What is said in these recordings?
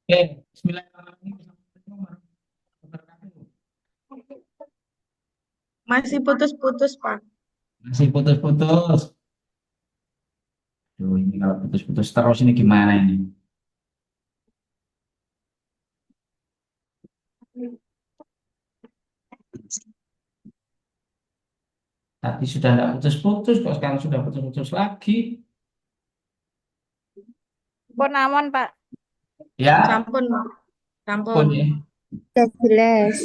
Oke, Bismillahirrahmanirrahim. Masih putus-putus, Pak. Masih putus-putus. Duh, ini kalau putus-putus terus ini gimana ini? Tadi sudah tidak putus-putus, kok sekarang sudah putus-putus lagi? Pun aman, Pak. Ya, Sampun, Pak. pun Sampun. ya. Udah jelas.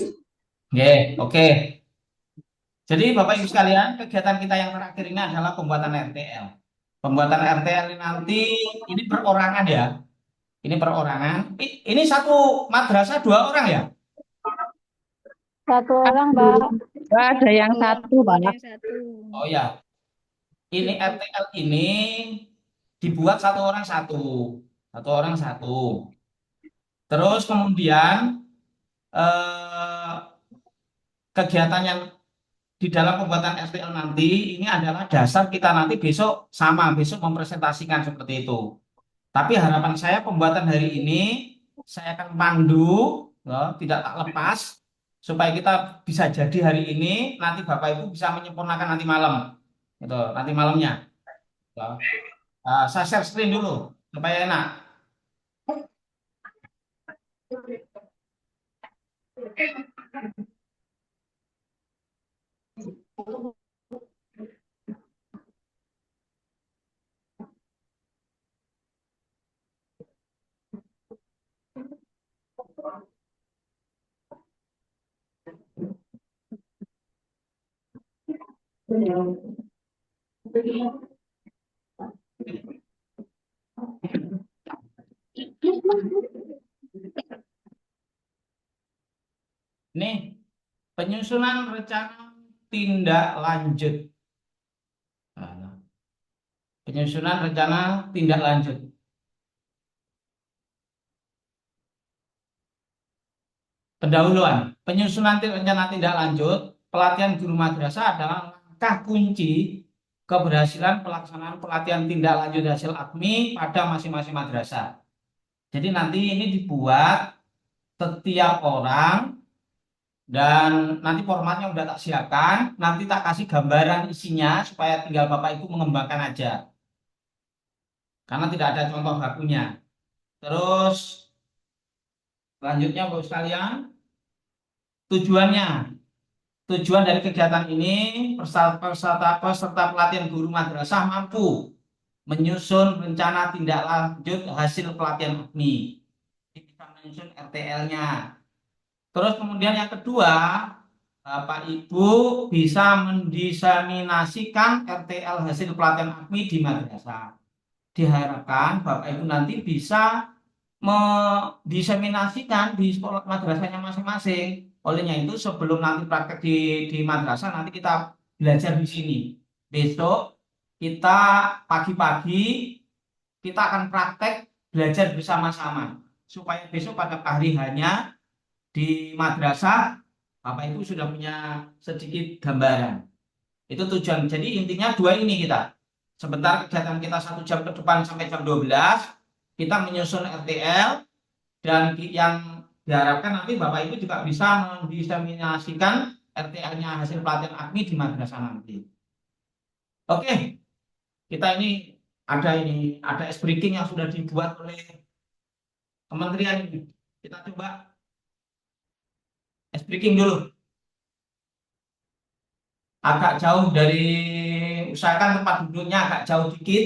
Oke. Jadi Bapak Ibu sekalian, kegiatan kita yang terakhir ini adalah pembuatan RTL. Pembuatan RTL ini nanti ini perorangan ya. Ini perorangan. Ini satu madrasah dua orang ya? Satu orang, Pak. Ada yang Oh, satu, ada Pak. yang satu. Oh ya, ini RTL ini dibuat satu orang satu. Satu orang satu. Terus kemudian eh, kegiatan yang di dalam pembuatan SPL nanti ini adalah dasar kita nanti besok mempresentasikan seperti itu. Tapi harapan saya pembuatan hari ini saya akan pandu, ya, tidak tak lepas supaya kita bisa jadi hari ini, nanti Bapak Ibu bisa menyempurnakan nanti malam, gitu, nanti malamnya. Ya. Saya share screen dulu supaya enak. Ini penyusunan rencana tindak lanjut. Nah, penyusunan rencana tindak lanjut. Pendahuluan. Penyusunan rencana tindak lanjut pelatihan guru madrasah adalah langkah kunci keberhasilan pelaksanaan pelatihan tindak lanjut hasil AKMI pada masing-masing madrasah. Jadi nanti ini dibuat setiap orang dan nanti formatnya udah tak siapkan, nanti tak kasih gambaran isinya supaya tinggal Bapak Ibu mengembangkan aja. Karena tidak ada contoh bakunya. Terus selanjutnya Bapak sekalian, tujuannya. Tujuan dari kegiatan ini, peserta pelatihan guru madrasah mampu menyusun rencana tindak lanjut hasil pelatihan AKMI. Jadi bisa menyusun RTL-nya. Terus kemudian yang kedua, Bapak Ibu bisa mendiseminasikan RTL hasil pelatihan AKMI di madrasah. Diharapkan Bapak Ibu nanti bisa mendiseminasikan di sekolah madrasahnya masing-masing. Olehnya itu sebelum nanti praktek di madrasah nanti kita belajar di sini. Besok kita pagi-pagi kita akan praktek belajar bersama-sama supaya besok pada hari hanya di madrasah Bapak Ibu sudah punya sedikit gambaran. Itu tujuan. Jadi intinya dua ini kita. Sebentar kegiatan kita 1 jam ke depan sampai jam 12 kita menyusun RTL dan yang diharapkan nanti Bapak Ibu juga bisa mendiseminasikan RTL-nya hasil pelatihan AKMI di madrasah nanti. Oke, kita ini ada breaking yang sudah dibuat oleh kementerian ini. Kita coba breaking dulu. Agak jauh dari usahakan tempat duduknya agak jauh dikit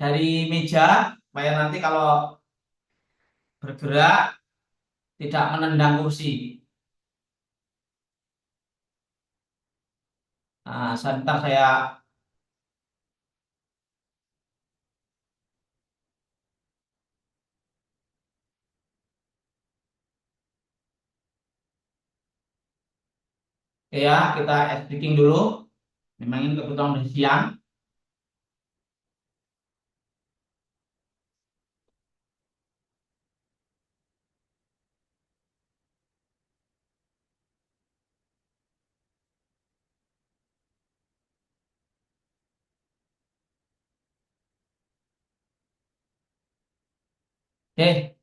dari meja supaya nanti kalau bergerak tidak menendang kursi. Nah, sebentar saya ya kita breaking dulu. Memang ini kebetulan udah siang. Oke,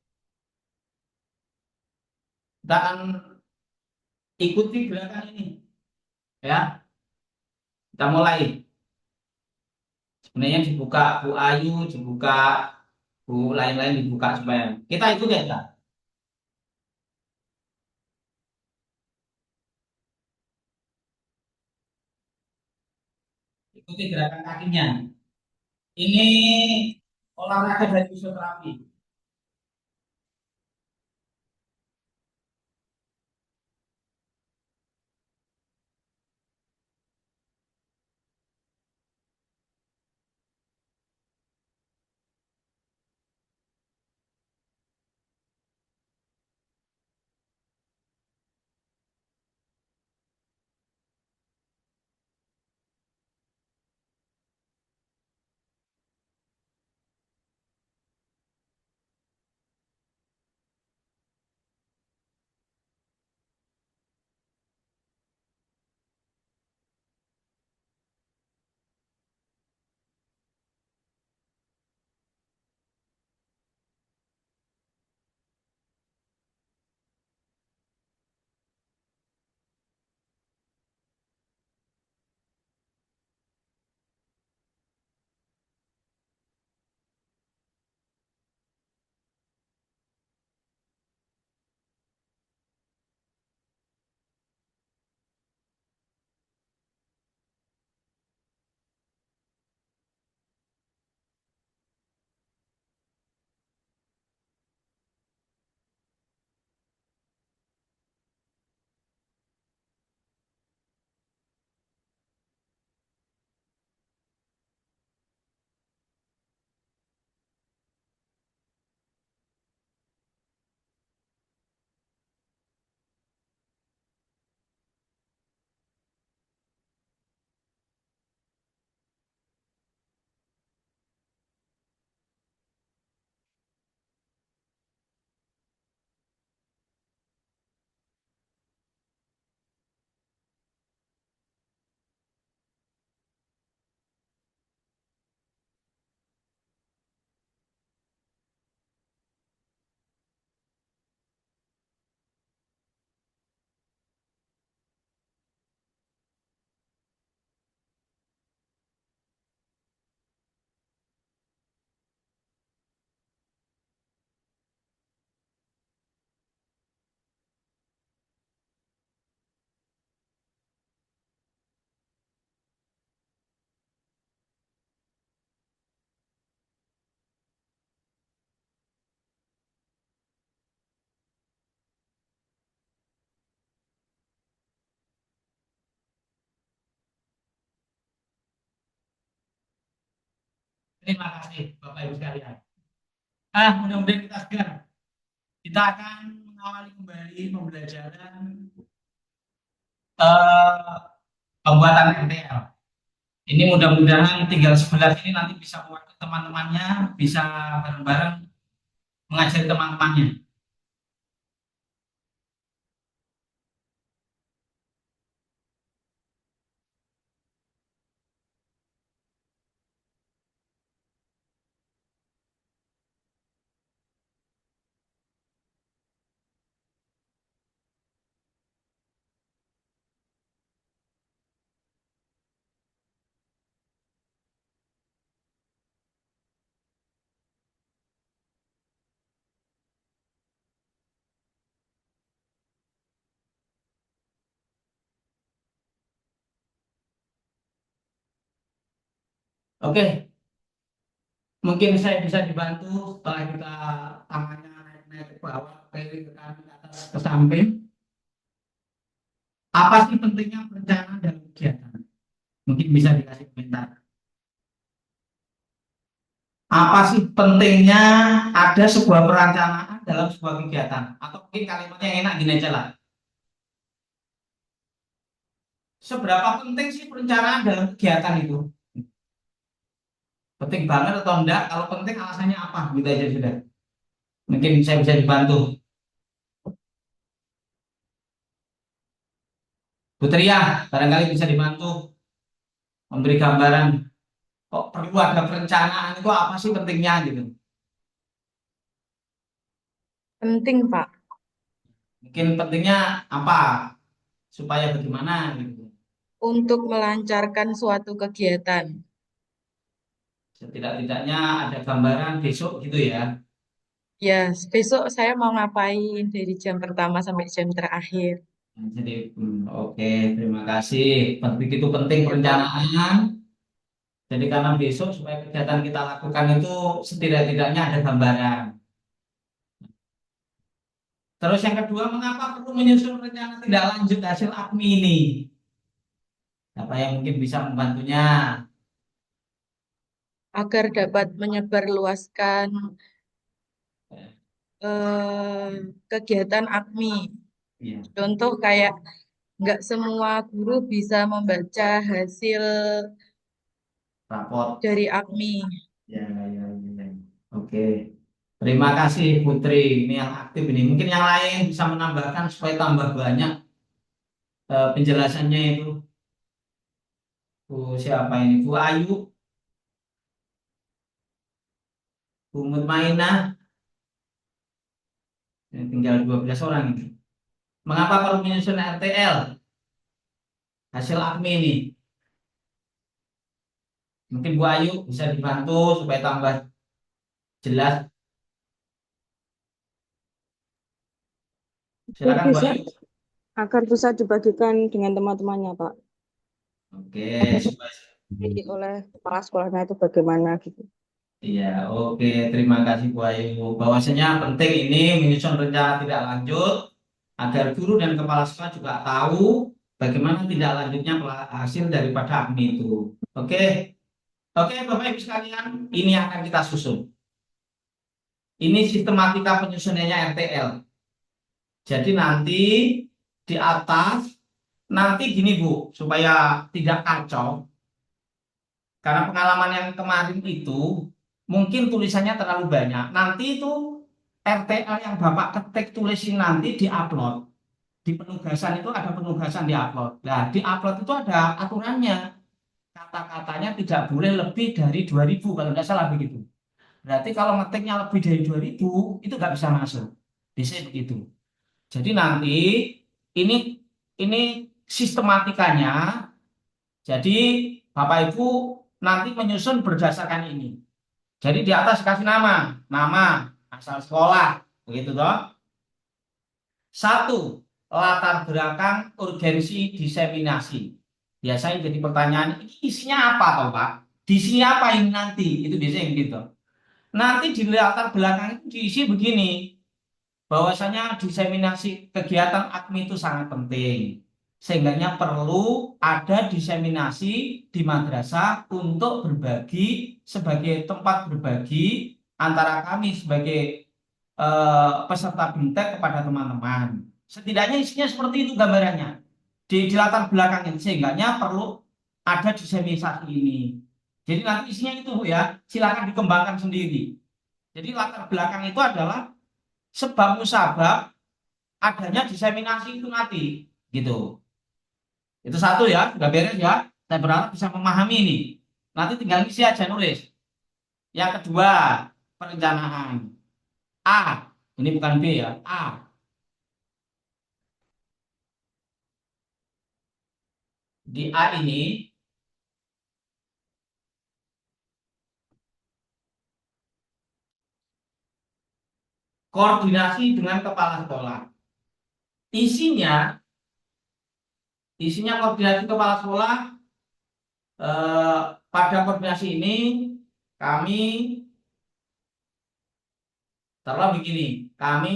Dan ikuti gerakan ini ya. Kita mulai. Sebenarnya dibuka Bu Ayu, dibuka Bu lain-lain dibuka supaya kita ikuti aja. Ikuti gerakan kakinya. Ini olahraga dari fisioterapi. Terima kasih Bapak Ibu sekalian. Mudah-mudahan kita segar. Kita akan mengawali kembali pembelajaran eh, pembuatan RTL. Ini mudah-mudahan tinggal 11 ini nanti bisa mewakili teman-temannya, bisa bareng-bareng mengajari teman-temannya. Oke, mungkin saya bisa dibantu setelah kita tangannya naik-naik ke bawah, kiri ke kanan, ke atas, ke samping. Apa sih pentingnya perencanaan dalam kegiatan? Mungkin bisa dikasih komentar. Apa sih pentingnya ada sebuah perencanaan dalam sebuah kegiatan? Atau mungkin kalimatnya yang enak gini aja lah. Seberapa penting sih perencanaan dalam kegiatan itu? Penting banget atau enggak? Kalau penting alasannya apa? Gitu aja sudah. Mungkin saya bisa dibantu. Putri ya, barangkali bisa dibantu memberi gambaran. Kok perlu ada perencanaan itu apa sih pentingnya gitu? Penting, Pak. Mungkin pentingnya apa? Supaya bagaimana gitu. Untuk melancarkan suatu kegiatan. Setidak-tidaknya ada gambaran besok gitu ya. Ya, besok saya mau ngapain dari jam pertama sampai jam terakhir. Nah, jadi oke, terima kasih. Penting itu penting Ya, Pak. perencanaan. Jadi karena besok supaya kegiatan kita lakukan itu setidak-tidaknya ada gambaran. Terus yang kedua, mengapa perlu menyusun rencana tidak lanjut hasil APMI ini? Siapa yang mungkin bisa membantunya? Agar dapat menyebarluaskan kegiatan AKMI. Iya, Contoh kayak nggak semua guru bisa membaca hasil rapor. dari AKMI. Ya, ya, ya, ya. Oke. Terima kasih Putri. Ini yang aktif ini. Mungkin yang lain bisa menambahkan supaya tambah banyak penjelasannya itu. Bu siapa ini? Bu Ayu, Bu Mutmainah. Ini tinggal 12 orang ini. Mengapa perlu menyusun RTL hasil AKMI ini? Mungkin Bu Ayu bisa dibantu supaya tambah jelas. Biar Silakan Bu bisa, Ayu. agar bisa dibagikan dengan teman-temannya, Pak. Oke, supaya Jadi oleh kepala sekolahnya itu bagaimana gitu. iya, oke. Terima kasih Bu Ayu. Bahwasanya penting ini menyusun rencana tidak lanjut agar guru dan kepala sekolah juga tahu bagaimana tidak lanjutnya hasil daripada AKMI itu. Oke, oke Bapak Ibu sekalian, ini yang akan kita susun. Ini sistematika penyusunannya RTL. Jadi nanti di atas, nanti gini Bu, supaya tidak kacau. Karena pengalaman yang kemarin itu mungkin tulisannya terlalu banyak. Nanti itu RTL yang Bapak ketik tulisin nanti diupload. Di penugasan itu ada penugasan diupload. Nah, diupload itu ada aturannya. Kata-katanya tidak boleh lebih dari 2000 kalau nggak salah begitu. Berarti kalau ngetiknya lebih dari 2000 itu nggak bisa masuk. Bisa begitu. Jadi nanti ini ini sistematikanya. Jadi Bapak Ibu nanti menyusun berdasarkan ini. Jadi di atas kasih nama asal sekolah, begitu toh. Satu, latar belakang urgensi diseminasi. Biasanya jadi pertanyaan, ini isinya apa toh Pak? Di sini apa ini nanti? Itu biasanya gitu. Nanti di latar belakang itu diisi begini, bahwasanya diseminasi kegiatan AKMI itu sangat penting. Sehingganya perlu ada diseminasi di madrasah untuk berbagi sebagai tempat berbagi antara kami sebagai peserta BIMTEK kepada teman-teman. Setidaknya isinya seperti itu gambarannya. Di latar belakangnya sehingganya perlu ada diseminasi ini. Jadi nanti isinya itu Bu ya, silakan dikembangkan sendiri. Jadi latar belakang itu adalah sebab musabab adanya diseminasi itu nanti gitu. Itu satu ya, sudah beres ya. Saya berharap bisa memahami ini. Nanti tinggal isi aja nulis. Yang kedua, perencanaan. A, ini bukan B ya. A, di A ini koordinasi dengan kepala sekolah. Isinya, isinya koordinasi kepala sekolah. Pada koordinasi ini kami taruhlah begini, kami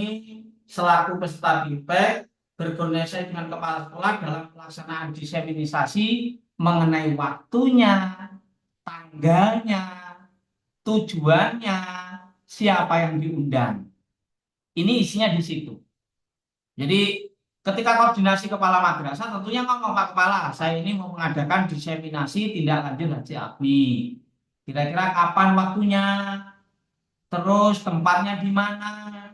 selaku peserta BIMPEK berkoordinasi dengan kepala sekolah dalam pelaksanaan diseminisasi mengenai waktunya, tanggalnya, tujuannya, siapa yang diundang. Ini isinya di situ. Jadi ketika koordinasi kepala madrasah tentunya ngomong Pak Kepala, saya ini mau mengadakan diseminasi tindak lanjut haji AKMI. Kira-kira kapan waktunya, terus tempatnya di mana,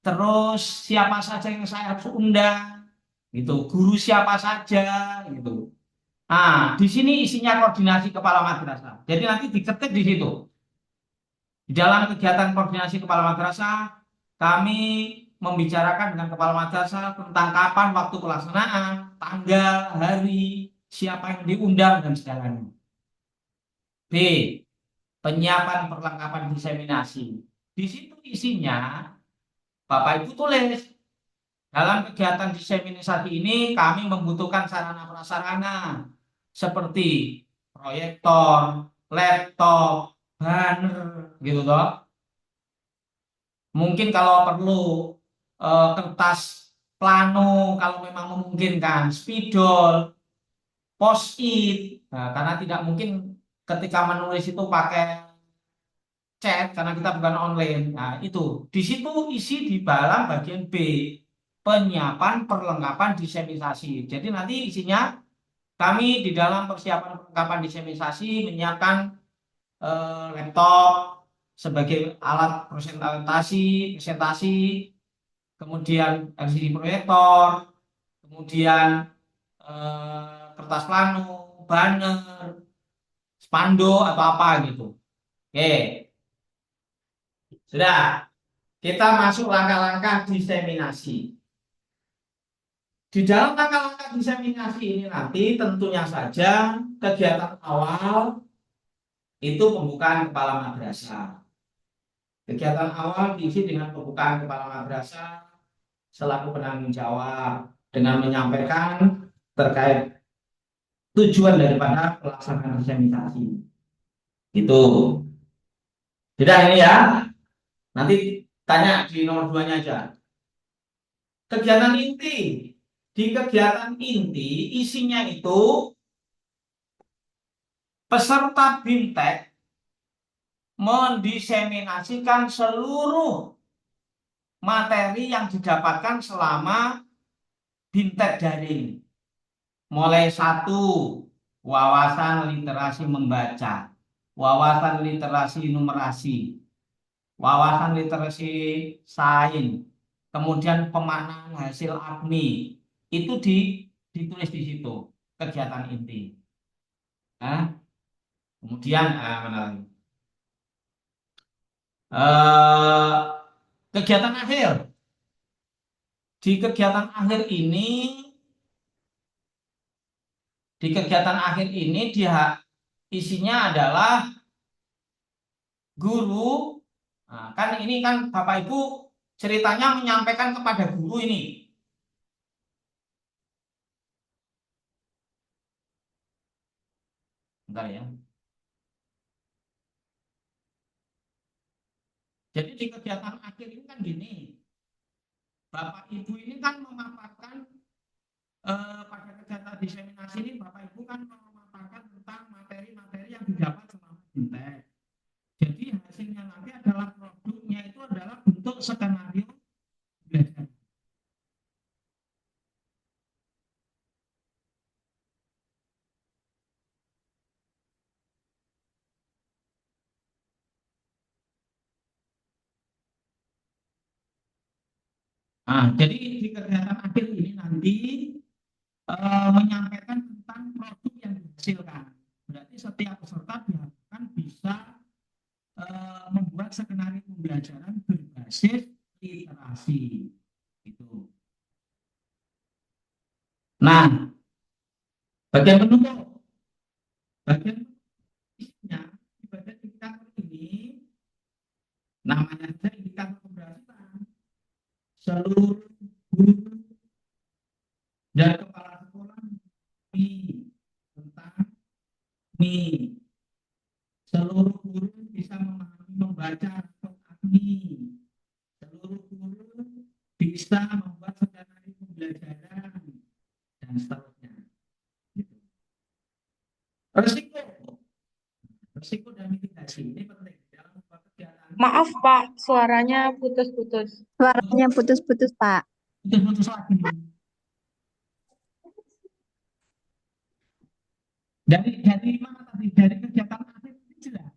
terus siapa saja yang saya harus undang, gitu. Guru siapa saja, gitu. Nah, di sini isinya koordinasi kepala madrasah. Jadi nanti diketik di situ. Di dalam kegiatan koordinasi kepala madrasah, kami membicarakan dengan kepala madrasah tentang kapan waktu pelaksanaan, tanggal, hari, siapa yang diundang dan segalanya. B. Penyiapan perlengkapan diseminasi. Di situ isinya Bapak Ibu tulis dalam kegiatan diseminasi ini kami membutuhkan sarana prasarana seperti proyektor, laptop, banner, gitu toh. Mungkin kalau perlu kertas plano kalau memang memungkinkan, spidol, post-it. Nah, karena tidak mungkin ketika menulis itu pakai chat karena kita bukan online. Nah, itu di situ isi di dalam bagian B, penyiapan perlengkapan diseminasi. Jadi nanti isinya kami di dalam persiapan perlengkapan diseminasi menyiapkan laptop sebagai alat presentasi, kemudian LCD proyektor, kemudian kertas plano, banner, spanduk atau apa gitu. Oke, sudah. Kita masuk langkah-langkah diseminasi. Di dalam langkah-langkah diseminasi ini nanti tentunya saja kegiatan awal itu pembukaan kepala madrasah. Kegiatan awal diisi dengan pembukaan kepala madrasah selaku penanggung jawab dengan menyampaikan terkait tujuan daripada pelaksanaan diseminasi. Itu. Tidak ini ya. Nanti tanya di nomor 2-nya aja. Kegiatan inti. Di kegiatan inti isinya itu peserta BIMTEK mendiseminasikan seluruh materi yang didapatkan selama BIMTEK daring. Mulai 1, wawasan literasi membaca, wawasan literasi numerasi, wawasan literasi sains, kemudian pemaknaan hasil APMI. Itu ditulis di situ, kegiatan inti. Nah, kemudian mana lagi? Kegiatan akhir. Di kegiatan akhir ini, dia isinya adalah guru. Nah, kan ini kan Bapak Ibu ceritanya menyampaikan kepada guru ini. Bentar ya. Jadi di kegiatan akhir ini kan gini, Bapak Ibu ini kan memaparkan pada kegiatan diseminasi ini Bapak Ibu kan memaparkan tentang materi-materi yang didapat selama BIMTEK. Jadi hasilnya nanti adalah produknya itu adalah bentuk skenario belajar. Nah, jadi di kegiatan akhir ini nanti menyampaikan tentang produk yang dihasilkan. Berarti setiap peserta diharapkan bisa membuat skenario pembelajaran berbasis literasi. Gitu. Nah, bagian penutup. Bagian isinya di bagian indikator ini namanya saja indikator keberhasilan. Seluruh guru dan kepala sekolah tentang seluruh guru bisa memahami membaca APMI. Seluruh guru bisa membuat skenario pembelajaran dan seterusnya. Risiko dan mitigasi ini penting dalam membuat kegiatan. Maaf Pak, suaranya putus-putus. Suaranya putus-putus, Pak. Putus-putus lagi. Dari mana tadi? Dari kegiatan akhir ini jelas.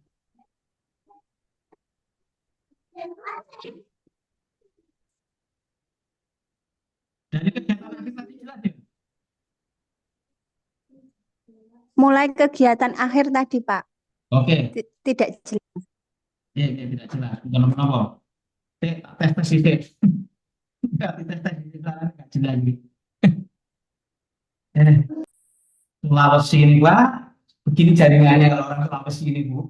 Dari kegiatan akhir tadi jelas ya? Mulai kegiatan akhir tadi, Pak. Oke. Tidak jelas. Ya, tidak jelas. Bukan apa-apa. Tes. Rapid test di sana nggak jelas gitu. Eh, Sulawesi ini Pak, begini jaringannya kalau orang Sulawesi ini Bu.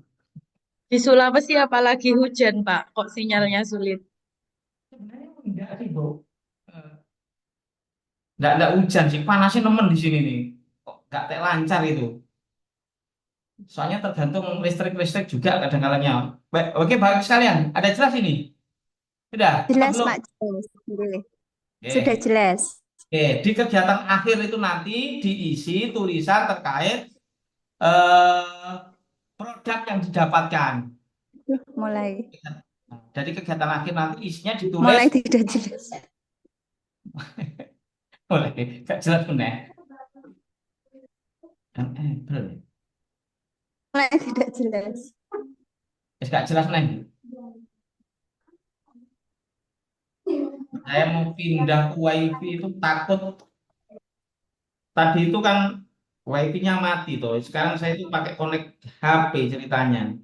Di Sulawesi apalagi hujan, Pak. Kok sinyalnya sulit? Sebenarnya enggak sih Bu. Eh, enggak hujan sih, panasnya nemen di sini nih. Kok enggak teh lancar itu. Soalnya tergantung listrik-listrik juga kadang-kadangnya. Baik, oke, baik sekalian. Ada jelas ini? Sudah? Atau Jelas, belum? Pak. Jelas. Boleh. Sudah Oke. jelas. Oke, di kegiatan akhir itu nanti diisi tulisan terkait eh, produk yang didapatkan. Mulai. Nah, dari kegiatan akhir nanti isinya ditulis Mulai tidak jelas. boleh, gak jelas benar. Dan belum. Mulai tidak jelas. Gak jelas nih. Saya mau pindah ke WiFi itu takut. Tadi itu kan WiFi-nya mati tuh. Sekarang saya itu pakai connect HP ceritanya.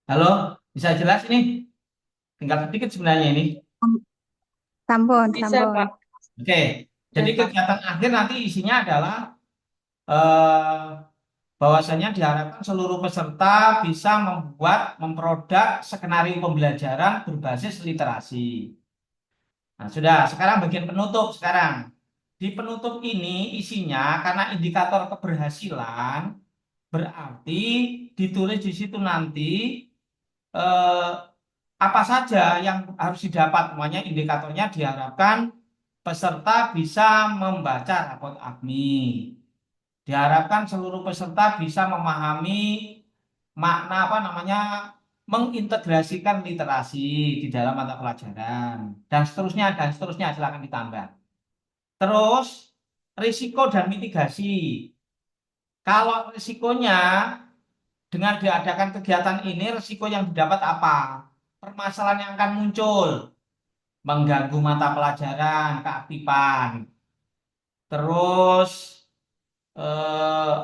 Halo, bisa jelas ini? Tinggal sedikit sebenarnya ini. Sampun, Bisa, sampun. Pak. Oke, jadi Bisa, Pak. kegiatan akhir nanti isinya adalah eh, bahwasanya diharapkan seluruh peserta bisa memproduk skenario pembelajaran berbasis literasi. Nah, sudah, sekarang bagian penutup sekarang. Di penutup ini isinya karena indikator keberhasilan berarti ditulis di situ nanti eh, apa saja yang harus didapat. Semuanya indikatornya diharapkan peserta bisa membaca raport APMI. Diharapkan seluruh peserta bisa memahami makna apa namanya mengintegrasikan literasi di dalam mata pelajaran dan seterusnya silakan ditambah. Terus risiko dan mitigasi. Kalau risikonya dengan diadakan kegiatan ini risiko yang didapat apa? Permasalahan yang akan muncul, mengganggu mata pelajaran, keaktifan. Terus eh,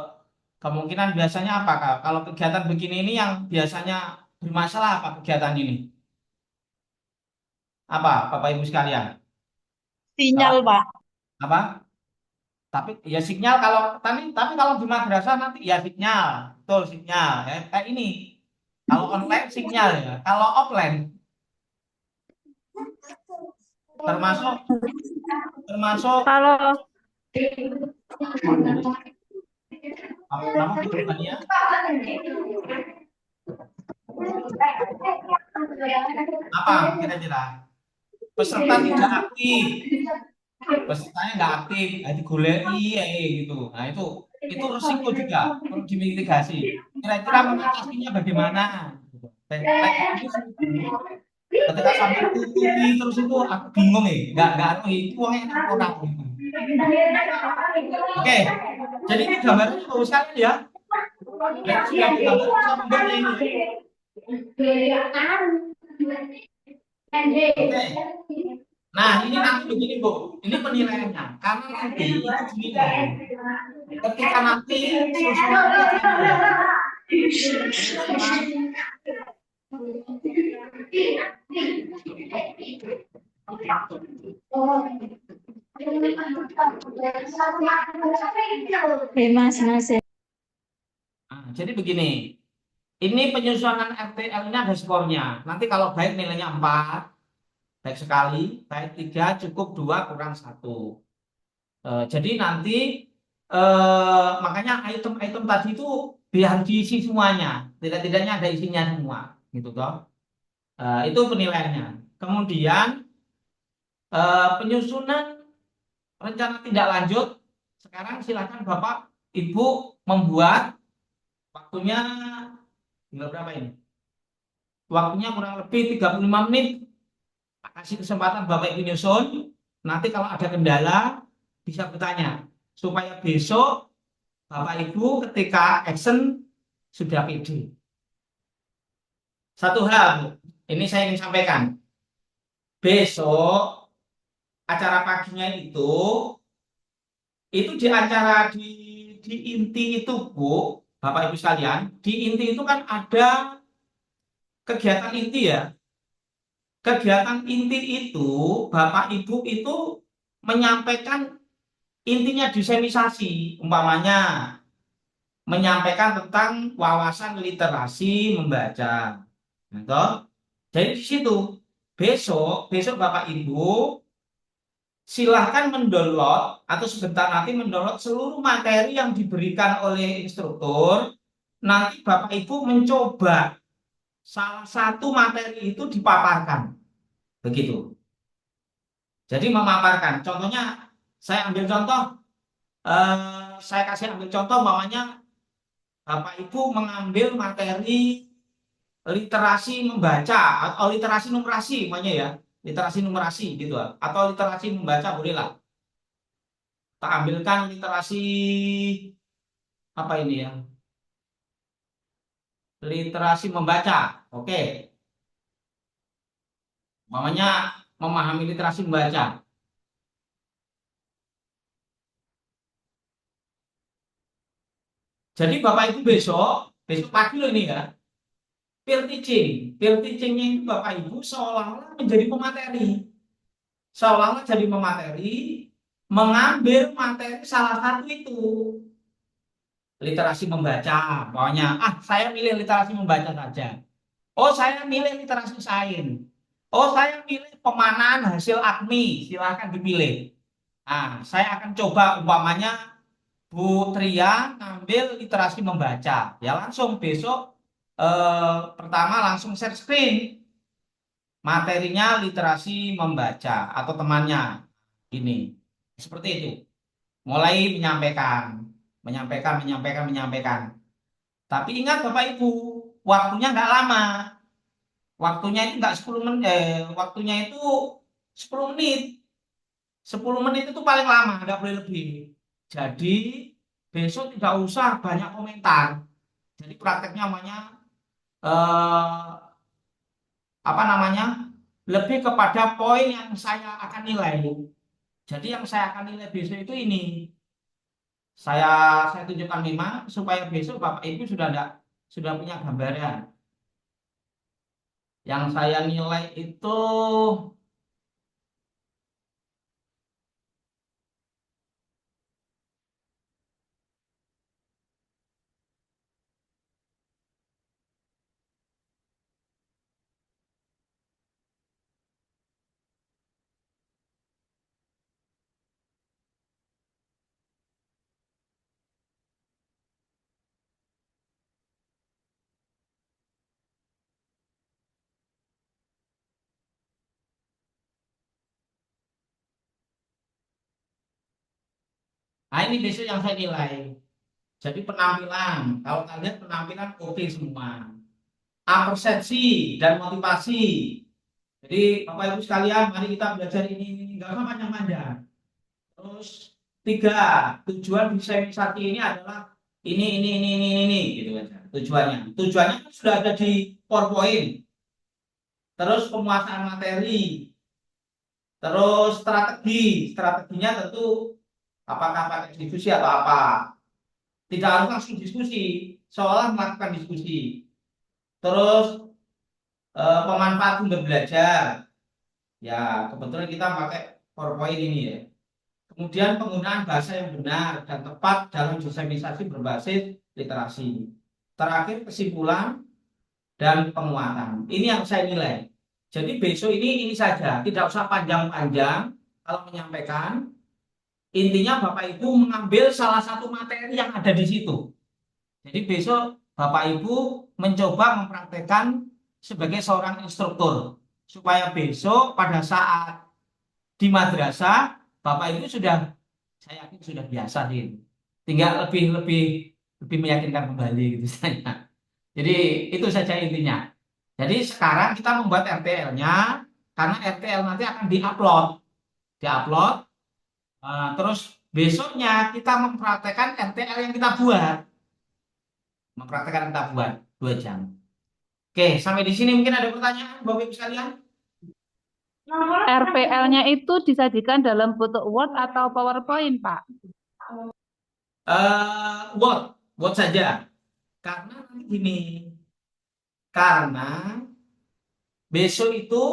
kemungkinan biasanya apa Kak? Kalau kegiatan begini ini yang biasanya bermasalah apa kegiatan ini? Apa Bapak Ibu sekalian? Sinyal, Kalau Pak. apa? Tapi ya sinyal kalau tapi kalau di madrasah nanti ya sinyal, betul sinyal. Ya, kayak ini. Kalau online sinyal ya. Kalau offline termasuk termasuk Kalau nama butuhannya apa kira-kira? Peserta tidak aktif, pesertanya nggak aktif, digoleki gitu. Nah itu risiko juga perlu dimitigasi. Kira-kira mengatasinya bagaimana? Ketika sampai tutupi terus itu aku bingung nggak tahu itu uangnya enak orang. Oke, jadi ini gambarnya bagus sekali ya. Dan sudah digambar bisa membuatnya ini. Oke. Nah, ini nanti begini, Bu. Ini penilaiannya. Karena nanti itu dinilai. Ketika nanti susunannya Mas. jadi begini. Ini penyusunan RTL ini ada skornya. Nanti kalau baik nilainya 4, baik sekali, baik 3, cukup 2, kurang 1. Jadi nanti makanya item-item tadi itu biar diisi semuanya. Tidak-tidaknya ada isinya semua. Gitu toh. Itu penilaiannya. Kemudian penyusunan rencana tindak lanjut. Sekarang silakan Bapak Ibu membuat waktunya tinggal berapa ini? Waktunya kurang lebih 35 menit. Kasih kesempatan Bapak Ibu nyusun. Nanti kalau ada kendala bisa bertanya. Supaya besok Bapak Ibu ketika action sudah pede. Satu hal, ini saya ingin sampaikan. Besok acara paginya itu di acara di inti itu Bu, Bapak Ibu sekalian, di inti itu kan ada kegiatan inti ya. Kegiatan inti itu Bapak Ibu itu menyampaikan intinya desainasi, umpamanya menyampaikan tentang wawasan literasi membaca. Gitu. Jadi di situ besok besok Bapak Ibu silahkan mendownload atau sebentar nanti mendownload seluruh materi yang diberikan oleh instruktur. Nanti Bapak Ibu mencoba salah satu materi itu dipaparkan. Begitu. Jadi memaparkan. Contohnya, saya ambil contoh, saya kasih ambil contoh, umpamanya Bapak Ibu mengambil materi literasi membaca atau literasi numerasi, umpamanya ya, literasi numerasi gitu, atau literasi membaca bolehlah. Kita ambilkan literasi apa ini ya, literasi membaca. Oke, umpamanya memahami literasi membaca. Jadi Bapak Ibu besok, besok pagi loh ini ya, peer teaching. Peer teachingnya itu Bapak Ibu seolah-olah menjadi pemateri. Seolah-olah jadi pemateri, mengambil materi salah satu itu. Literasi membaca. Pokoknya, saya milih literasi membaca saja. Oh, saya milih literasi sains. Oh, saya milih pemanaan hasil AKMI. Silahkan dipilih. Nah, saya akan coba umpamanya Bu Tria ngambil literasi membaca. Ya langsung besok pertama langsung share screen. Materinya literasi membaca atau temannya ini. Seperti itu. Mulai menyampaikan, menyampaikan. Tapi ingat Bapak Ibu, waktunya nggak lama. Waktunya itu nggak 10 menit, waktunya itu 10 menit. 10 menit itu paling lama, nggak boleh lebih. Jadi besok tidak usah banyak komentar. Jadi prakteknya namanya eh, apa namanya? Lebih kepada poin yang saya akan nilai. Jadi yang saya akan nilai besok itu ini. Saya saya tunjukkan 5 supaya besok Bapak Ibu sudah punya gambaran. Yang saya nilai itu nah ini besok yang saya nilai. Jadi penampilan, kalau kalian penampilan oke semua. Persepsi dan motivasi. Jadi Bapak Ibu sekalian, mari kita belajar ini nggak usah panjang-panjang. Terus tiga, tujuan desainasi ini adalah ini, gitu aja. Tujuannya. Tujuannya kan sudah ada di PowerPoint. Terus penguasaan materi, terus strateginya tentu apakah pakai diskusi atau apa. Tidak harus langsung diskusi, seolah melakukan diskusi. Terus pemanfaat untuk belajar. Ya, kebetulan kita pakai PowerPoint ini ya. Kemudian penggunaan bahasa yang benar dan tepat dalam sosialisasi berbasis literasi. Terakhir kesimpulan dan penguatan. Ini yang saya nilai. Jadi besok ini saja, tidak usah panjang-panjang kalau menyampaikan. Intinya Bapak Ibu mengambil salah satu materi yang ada di situ. Jadi besok Bapak Ibu mencoba mempraktekkan sebagai seorang instruktur supaya besok pada saat di madrasah Bapak Ibu sudah, saya yakin sudah biasa sih. Tinggal lebih lebih lebih meyakinkan kembali gitu saya. Jadi itu saja intinya. Jadi sekarang kita membuat RTL-nya karena RTL nanti akan diupload, terus besoknya kita mempraktekkan RTL yang kita buat, mempraktekkan yang kita buat 2 jam. Oke, sampai di sini mungkin ada pertanyaan, Bapak Ibu sekalian. RPL-nya itu disajikan dalam bentuk Word atau PowerPoint, Pak? Word saja. Karena nanti gini, karena Besok itu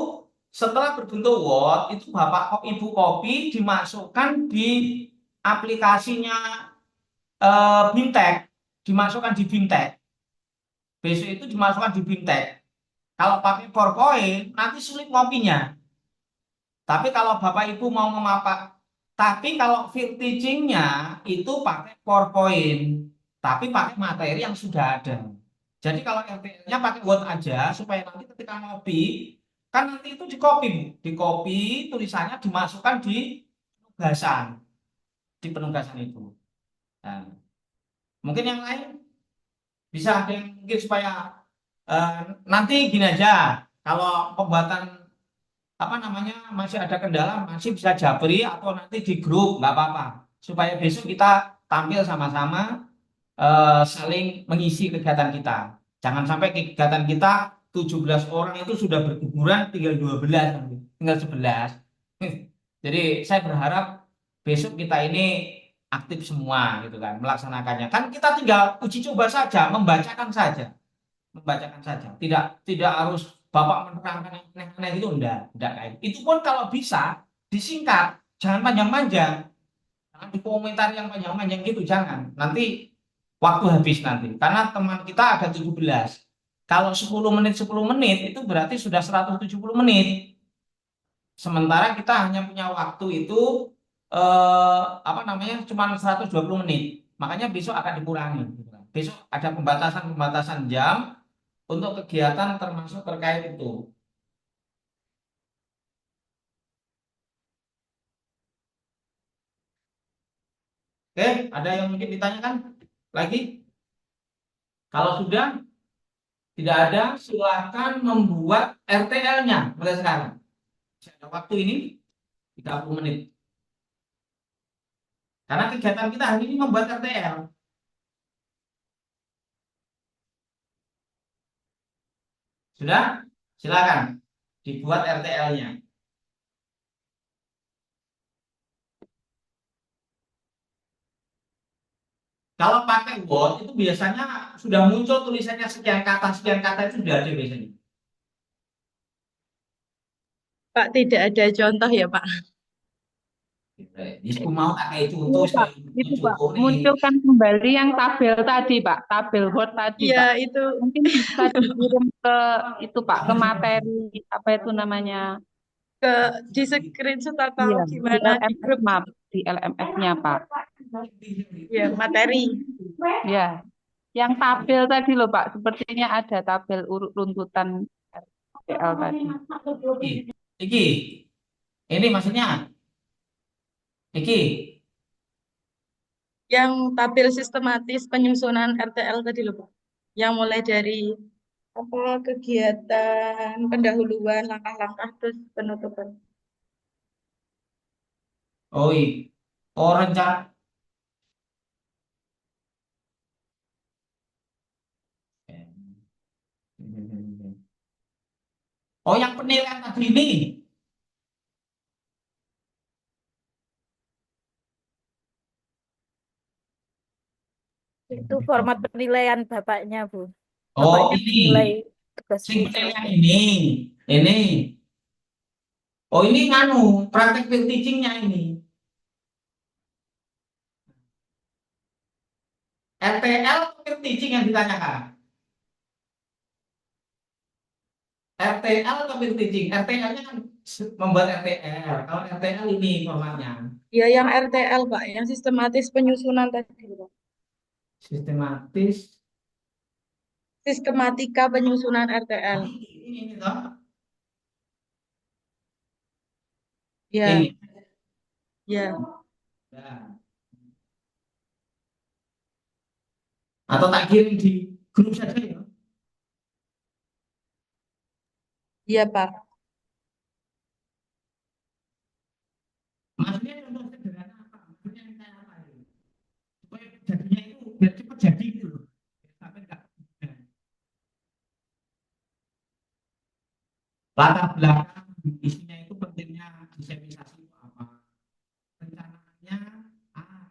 setelah berbentuk Word, itu Bapak Ibu copy dimasukkan di aplikasinya BIMTek, dimasukkan di BIMTek. Besok itu dimasukkan di BIMTek. Kalau pakai PowerPoint, nanti sulit kopinya. Tapi kalau Bapak Ibu mau tapi kalau field teachingnya itu pakai PowerPoint, tapi pakai materi yang sudah ada. Jadi kalau RTL-nya pakai Word aja, supaya nanti ketika ngopi, kan nanti itu di copy tulisannya dimasukkan penugasan, di penugasan itu. Nah, mungkin yang lain bisa ada yang mungkin supaya nanti gini aja, kalau pembuatan apa namanya masih ada kendala, masih bisa japri atau nanti di grup nggak apa-apa, supaya besok kita tampil sama-sama, saling mengisi kegiatan kita. Jangan sampai kegiatan kita 17 orang itu sudah berguguran, tinggal 12 nanti, tinggal 11. Jadi saya berharap besok kita ini aktif semua gitu kan melaksanakannya. Kan kita tinggal uji coba saja, membacakan saja. Tidak harus Bapak menerangkan yang aneh-aneh itu enggak kayak. Itu pun kalau bisa disingkat, jangan panjang-panjang. Jangan dikomentar yang panjang-panjang gitu, jangan. Nanti waktu habis nanti. Karena teman kita ada 17. Kalau 10 menit 10 menit itu berarti sudah 170 menit. Sementara kita hanya punya waktu itu apa namanya cuma 120 menit. Makanya besok akan dikurangi gitu kan. Besok ada pembatasan jam untuk kegiatan termasuk terkait itu. Oke, ada yang mungkin ditanyakan lagi? Kalau sudah tidak ada, silakan membuat RTL-nya mulai sekarang. Ada waktu ini 30 menit. Karena kegiatan kita hari ini membuat RTL. Sudah? Silakan dibuat RTL-nya. Kalau pakai Word itu biasanya sudah muncul tulisannya sekian kata itu sudah ada biasanya. Pak, tidak ada contoh ya, Pak? Aku mau pakai Iya, contoh Pak. Itu, Pak. Munculkan kembali yang tabel tadi, Pak. Tabel Word tadi, Iya, Pak. itu. Mungkin bisa dikirim ke itu, Pak, ke materi apa itu namanya? Di screenshot atau Iya, di gimana di LMS, grup maaf, di LMS-nya, Pak. ya materi. Ya, yang tabel tadi loh, Pak. Sepertinya ada tabel urut runtutan RTL tadi. Iki, ini maksudnya, iki, Yang tabel sistematis penyusunan RTL tadi loh, Pak. Yang mulai dari apa kegiatan pendahuluan, langkah-langkah terus penutupan. rencana. Oh, yang penilaian tadi ini. Itu format penilaian bapaknya, Bu. Oh, Bapaknya ini. nilai tugas Sing Bu. penilaian ini. Ini. Oh, ini nganu, praktek field teaching-nya ini. RTL atau field teaching yang ditanyakan? RTL atau field teaching? RTL-nya kan membuat RTL. Kalau RTL ini formatnya. Ya, yang RTL, Pak, yang sistematis penyusunan tadi, Pak. Sistematis. Sistematika penyusunan RTL. Ini toh. Ya, Ini. ya. Nah. Atau tak kirim di grup saja ya. Iya, Pak. Maksudnya contoh sederhana apa? Maksudnya kayak apa ini? Supaya jadinya itu biar cepat jadi gitu loh. Sampai enggak. Latar belakang isinya itu pentingnya desainasi itu apa? Rencanaannya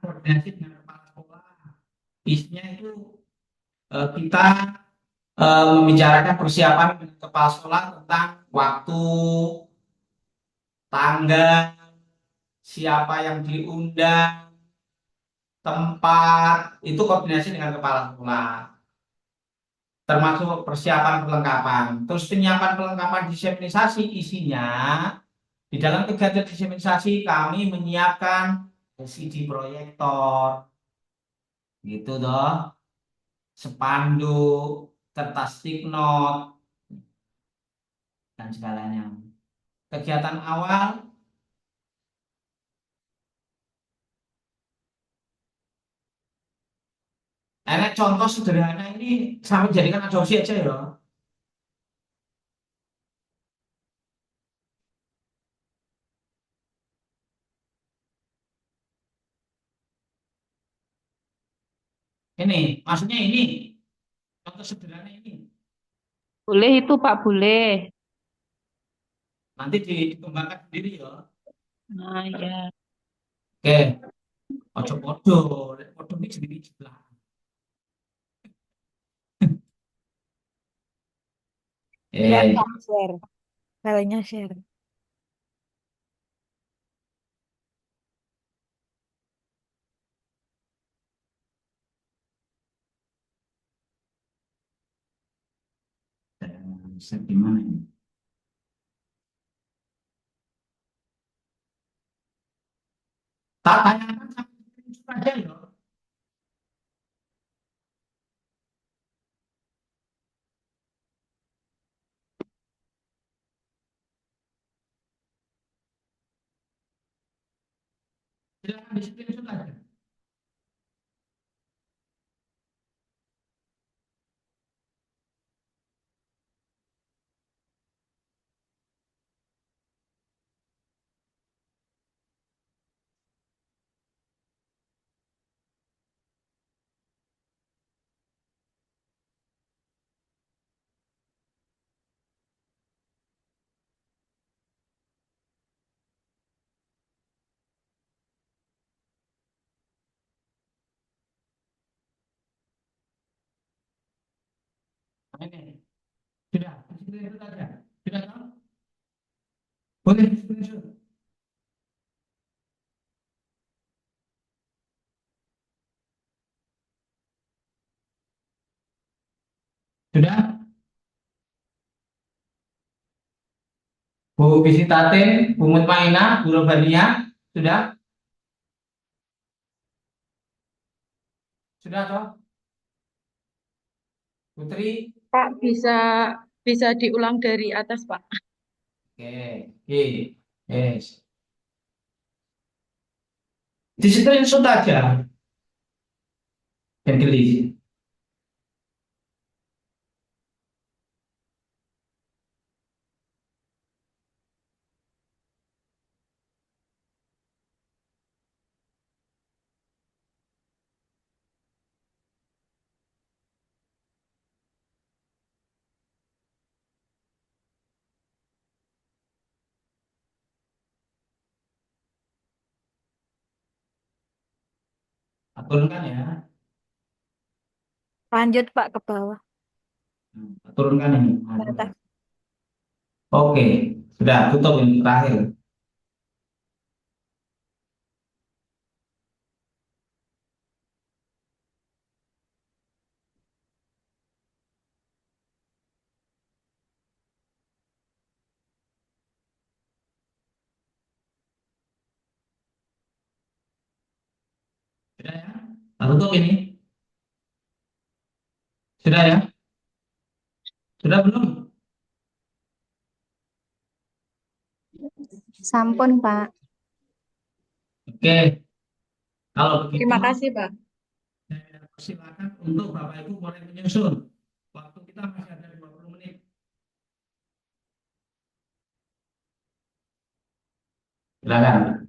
koordinasi dengan kepala sekolah. Isinya itu kita membicarakan persiapan dengan kepala sekolah tentang waktu, tanggal, siapa yang diundang, tempat, itu koordinasi dengan kepala sekolah. Termasuk persiapan perlengkapan. Terus penyiapan perlengkapan diseminisasi isinya di dalam kegiatan diseminisasi kami menyiapkan LCD proyektor, gitu toh, spanduk, kertas stick note dan segalanya. Kegiatan awal, enak contoh sederhana ini sampai jadikan adopsi aja ya. Ini, maksudnya ini, contoh sederhana ini. Boleh itu Pak, boleh. Nanti dikembangkan sendiri ya. Nah, ya. Oke, ojo podo, podo ini jadi sebelah. Share, Eh, Kak, share. Filenya share. gimana ini? Tak tanyakan sampai aja ya. Silakan di screenshot aja. Nah, ini sudah, di screenshot aja. Sudah tahu? Boleh di screenshot. Sudah? Bu Visitatin, Bu Mutmainah, Bu Robania, sudah? Sudah toh? Putri? Pak, bisa diulang dari atas, Pak. Oke, oke. Yes. Di screenshot aja. Dan gelis. Turunkan ya. Lanjut, Pak, ke bawah. Turunkan ini. Ke atas. Oke, sudah tutup ini terakhir. Sudah ya? Nah, tutup ini. Sudah ya? Sudah belum? Sampun, Pak. Oke, kalau begitu Terima kasih, Pak. saya persilakan untuk Bapak Ibu mulai menyusun. Waktu kita masih ada 20 menit. Silakan.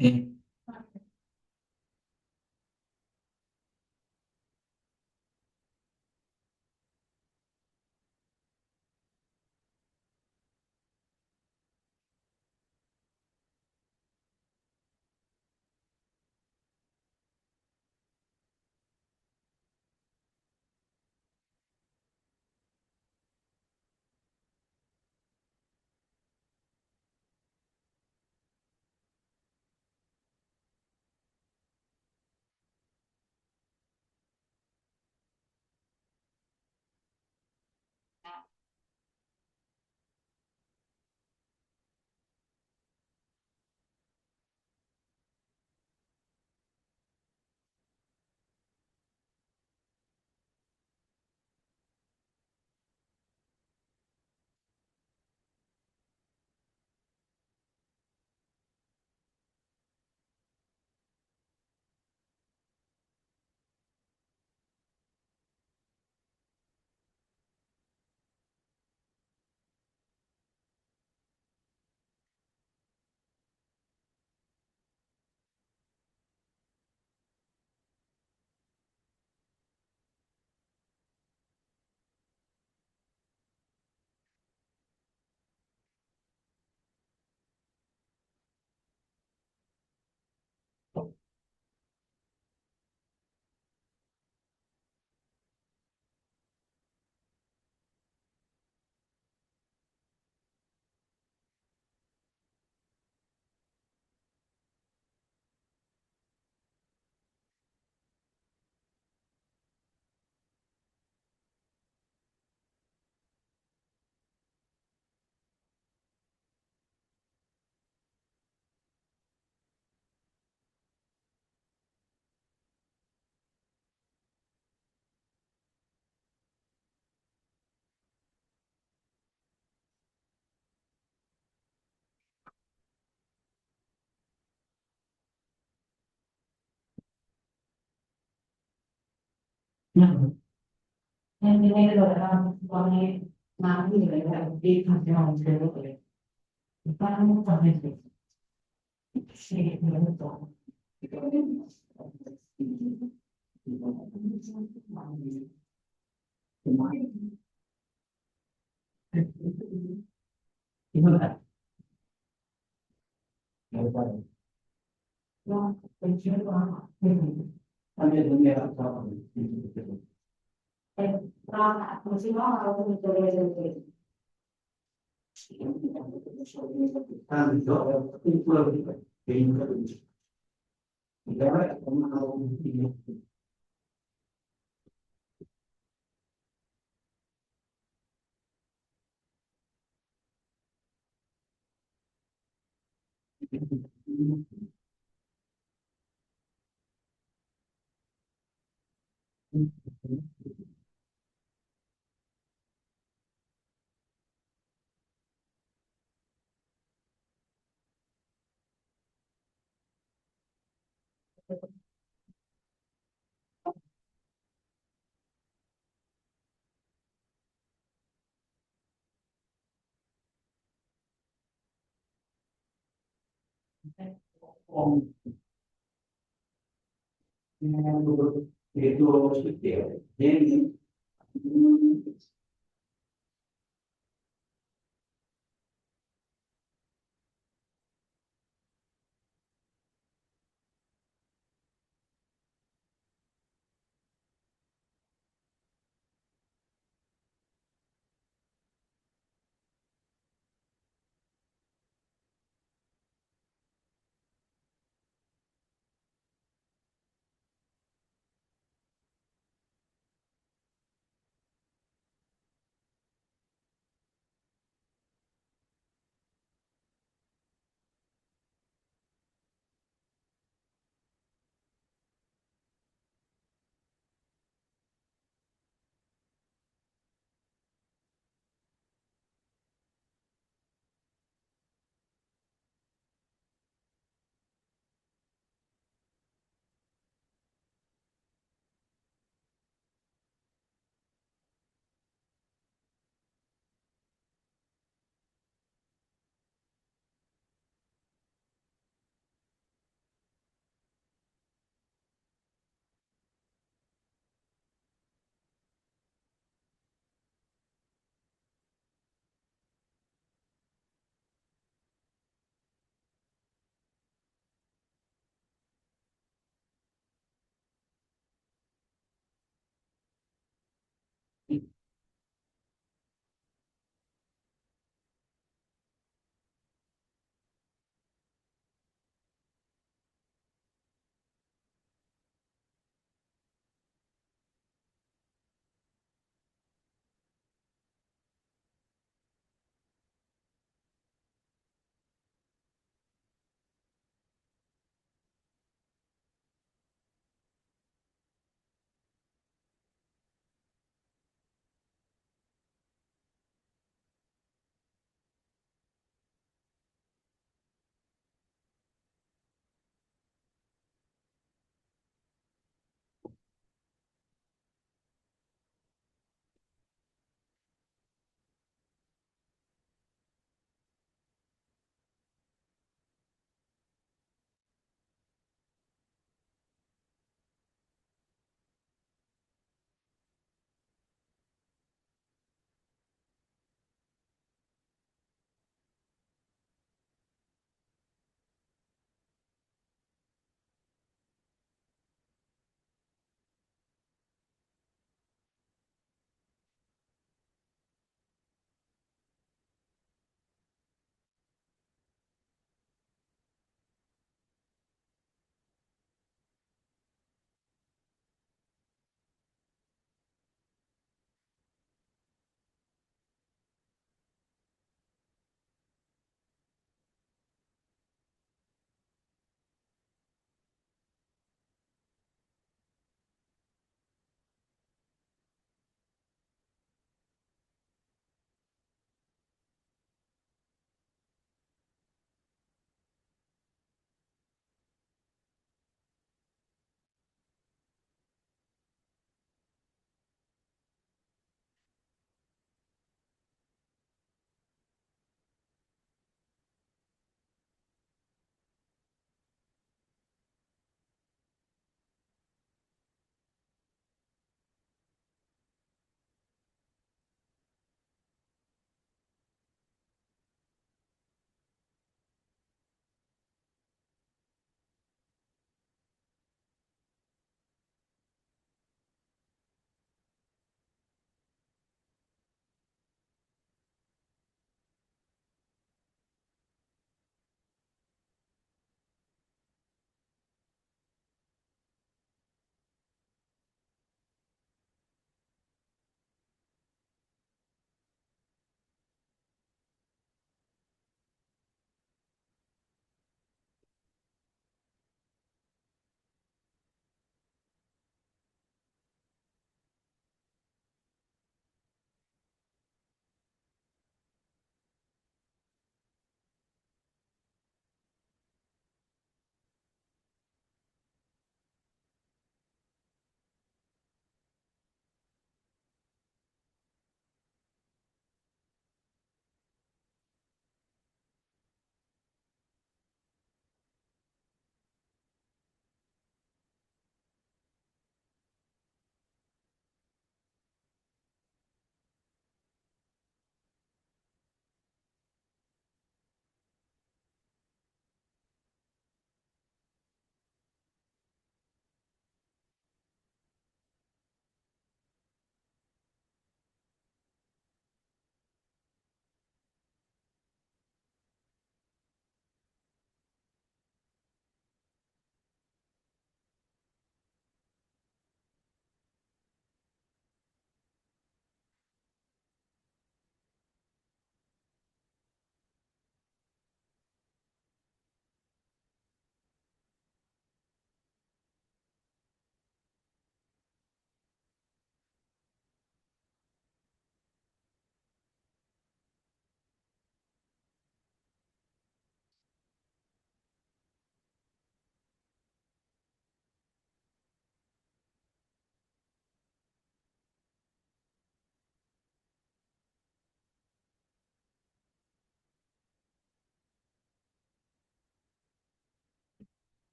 Eh,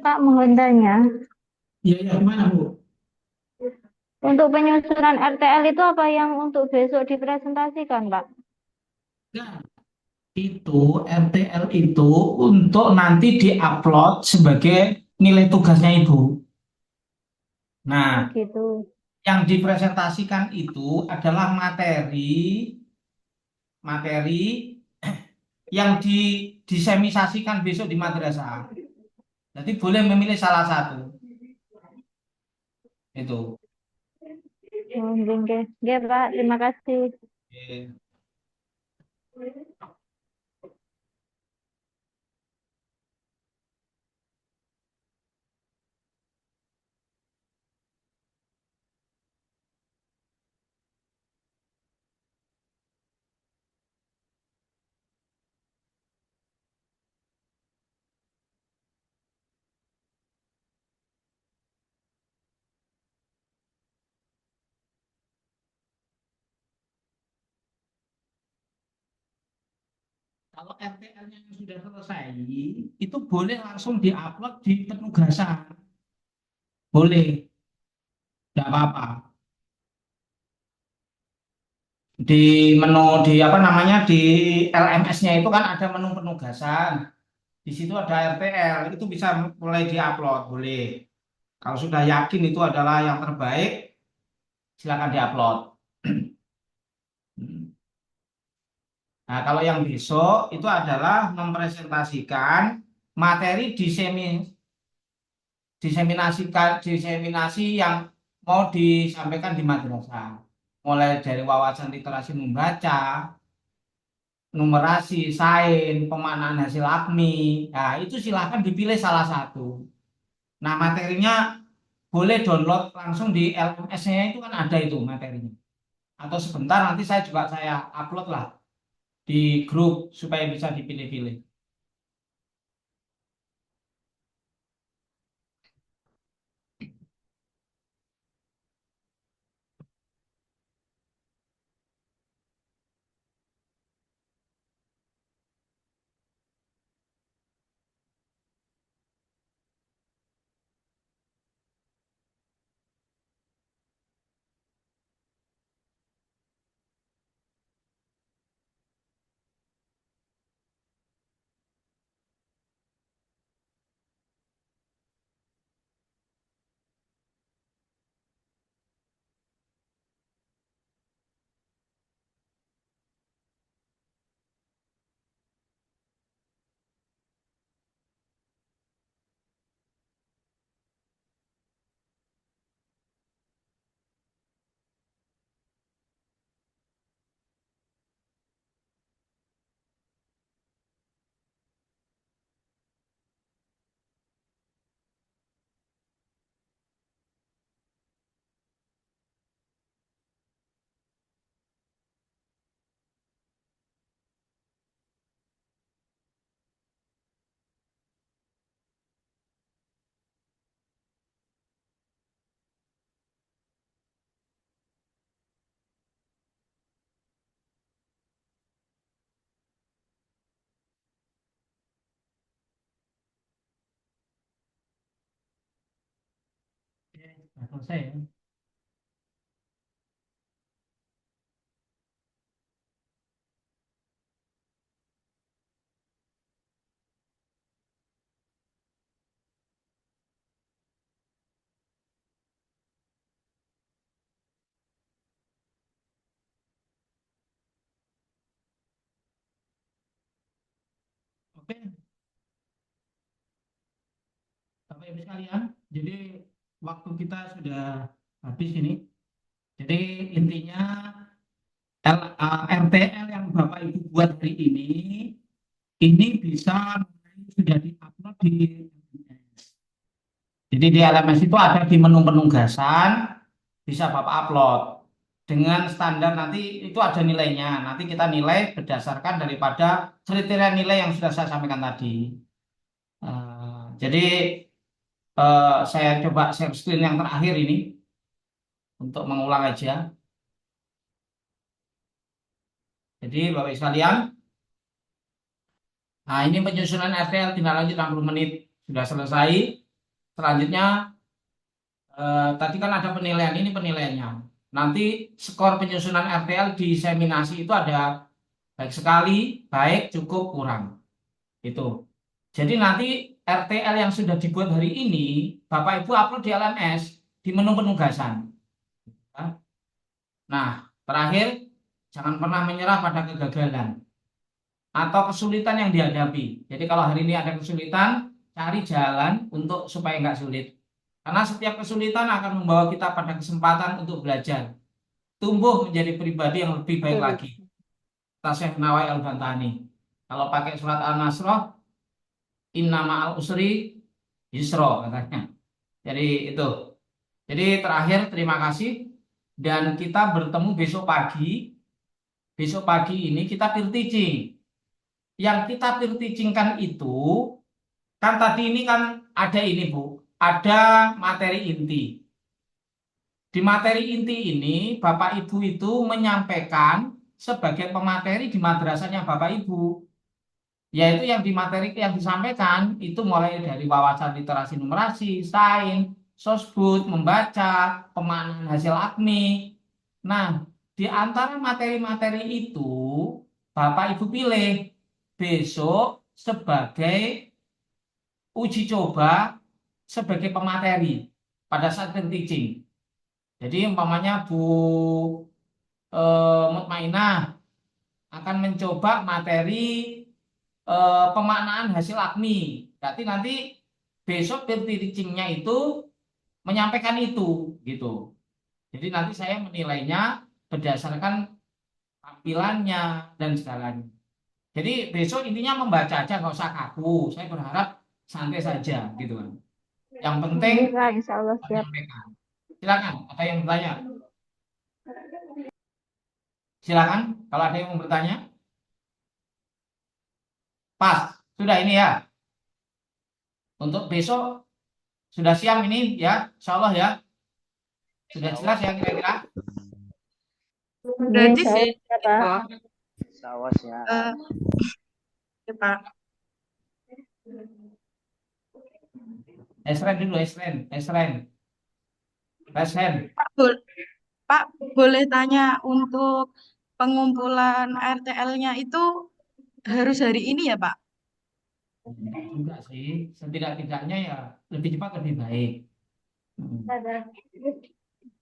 Pak, mohon tanya, Iya, iya, gimana, Bu? untuk penyusunan RTL itu apa yang untuk besok dipresentasikan, Pak? Nah, itu RTL itu untuk nanti diupload sebagai nilai tugasnya Ibu. Oh Nah, gitu. yang dipresentasikan itu adalah materi materi yang disemisasikan besok di madrasah. Jadi boleh memilih salah satu. Itu. Oh, oke. Oke, Pak, terima kasih. Oke. Kalau RTL-nya yang sudah selesai, itu boleh langsung diupload di penugasan. Boleh, tidak apa-apa. Di menu di apa namanya di LMS-nya itu kan ada menu penugasan. Di situ ada RTL, itu bisa mulai diupload, boleh. Kalau sudah yakin itu adalah yang terbaik, silakan diupload. Nah, kalau yang besok itu adalah mempresentasikan materi diseminasi yang mau disampaikan di madrasah. Mulai dari wawasan literasi membaca, numerasi, sains, pemaknaan hasil akmi. Nah, itu silakan dipilih salah satu. Nah, materinya boleh download langsung di LMS-nya itu kan ada itu materinya. Atau sebentar nanti saya upload lah di grup supaya bisa dipilih-pilih. Oke, sudah selesai ya. Oke, Bapak Ibu sekalian, jadi waktu kita sudah habis ini. Jadi intinya RTL yang Bapak Ibu buat hari ini bisa sudah diupload di LMS. Jadi di LMS itu ada di menu penugasan, bisa Bapak upload. Dengan standar nanti itu ada nilainya. Nanti kita nilai berdasarkan daripada kriteria nilai yang sudah saya sampaikan tadi. Jadi saya coba share screen yang terakhir ini untuk mengulang aja. Jadi Bapak Ibu sekalian, Nah, ini penyusunan RTL tindak lanjut 60 menit sudah selesai. Selanjutnya tadi kan ada penilaian, ini penilaiannya. Nanti skor penyusunan RTL di diseminasi itu ada baik sekali, baik, cukup, kurang. Itu. Jadi nanti RTL yang sudah dibuat hari ini, Bapak Ibu upload di LMS di menu penugasan. Ya. Nah, terakhir, jangan pernah menyerah pada kegagalan atau kesulitan yang dihadapi. Jadi kalau hari ini ada kesulitan, cari jalan untuk supaya nggak sulit. Karena setiap kesulitan akan membawa kita pada kesempatan untuk belajar, tumbuh menjadi pribadi yang lebih baik lagi. Kata Syekh Nawai Al-Bantani. Kalau pakai surat Al-Nasrah, inna ma'al usri yusro katanya. Jadi itu. Jadi terakhir terima kasih dan kita bertemu besok pagi. Besok pagi ini kita peer teaching. Yang kita peer teaching-kan itu kan tadi ini kan ada ini Bu, ada materi inti. Di materi inti ini Bapak Ibu itu menyampaikan sebagai pemateri di madrasahnya Bapak Ibu. Yaitu yang di materi yang disampaikan itu mulai dari wawasan literasi numerasi, sains, sosbud, membaca, pemaknaan hasil AKMI. Nah, di antara materi-materi itu Bapak Ibu pilih besok sebagai uji coba sebagai pemateri pada saat peer teaching. Jadi umpamanya Bu Mutmainah akan mencoba materi pemaknaan hasil AKMI. Berarti nanti besok peer teaching-nya itu menyampaikan itu gitu. Jadi nanti saya menilainya berdasarkan tampilannya dan segalanya. Jadi besok intinya membaca aja, nggak usah kaku. Saya berharap santai saja gitu kan. Yang penting Bisa, insya Allah siap. menyampaikan. Silakan, ada yang bertanya? Silakan, kalau ada yang mau bertanya. Pas, sudah ini ya. Untuk besok sudah siap ini ya, insya Allah ya. Sudah jelas ya kira-kira. Berarti Insya sih, Allah, Pak. oh, Sawas ya. ya Pak. Esren dulu, Esren. Pak, boleh tanya untuk pengumpulan RTL-nya itu harus hari ini ya Pak? Juga sih, setidak-tidaknya ya lebih cepat lebih baik. Ada.